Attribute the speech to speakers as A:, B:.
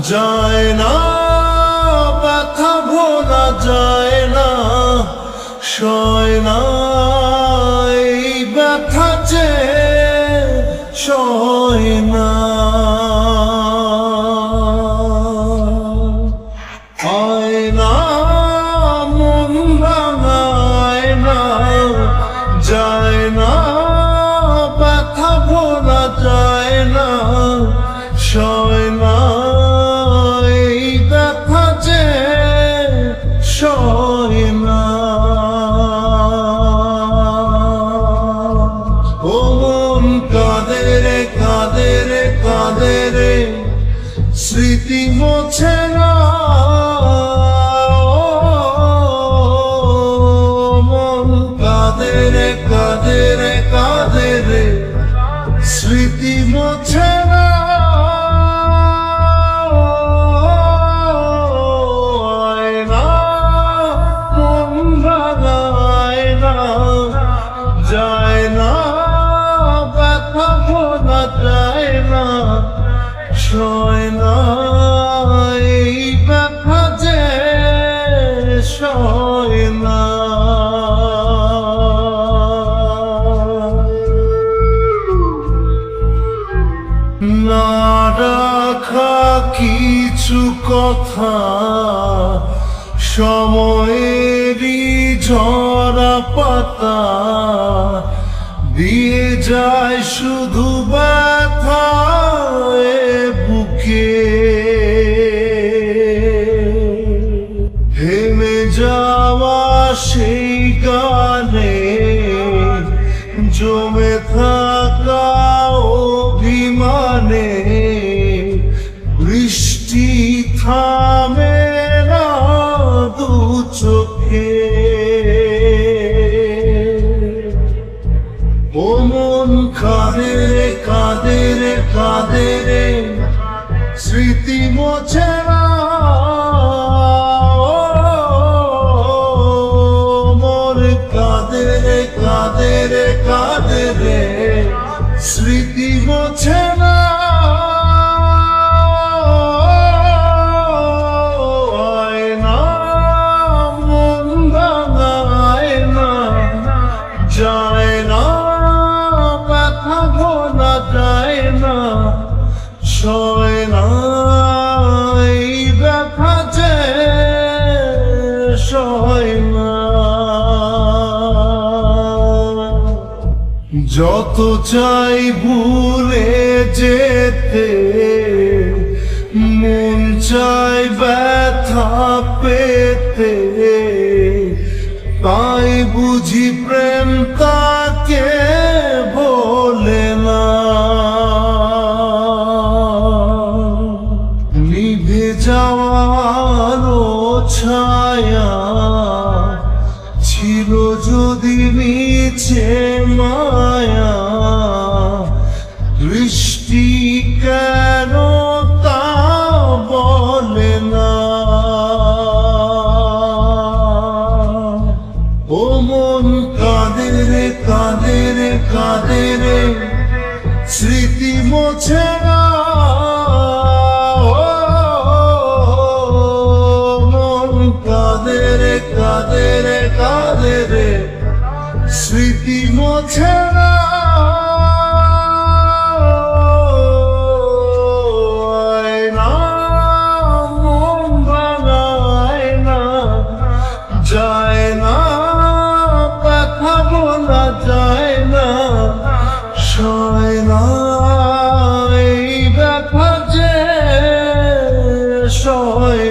A: যায় না ব্যথা ভোলা যায় না, সয় না এই ব্যথা যে সয় না। হয় না মন ভাঙায় না, যায় না ব্যথা ভোলা যায় না, সয় না সয় না। ও মন কাঁদে রে কাঁদে রে কাঁদে রে, স্মৃতি মোছে না। মন কাঁদে রে কাঁদে রে কাঁদে রে, স্মৃতি মোছে না। যায় না ব্যথা ভোলা যায় না, সয় না এই ব্যথা যে সয় না। না রাখা কিছু কথা সময়েরই ঝরা পাতা দিয়ে যায় শুধু ব্যথা বুকে। থেমে যাওয়া সেই গানে জমে থাকা অভিমানে বৃষ্টি থামে না দু চোখে। ও মন কাঁদে রে কাঁদে রে কাঁদে রে, স্মৃতি মোছে না। মোর কাঁদে রে কাঁদে রে কাঁদে রে, স্মৃতি মোছে না। যায় না ব্যথা ভোলা যায় না, সয় না এই ব্যথা যে সয় না। যত চাই ভুলে যেতে, মন চাই ব্যথা পেতে, তাই বুঝি প্রেম তাকে বলে না। নিভে যাওয়ার ছায়া ছিল যদি মিছে মায়া, দৃষ্টি কেন তা বলে না। ও মন কাঁদে রে কাঁদে রে কাঁদে রে, স্মৃতি মোছে না। মন কাঁদে রে কাঁদে রে কাঁদে রে, স্মৃতি মোছে না। মন ভাঙায় না, যায় না ব্যথা ভোলা যায় না, সয় না এই ব্যথা যে সয়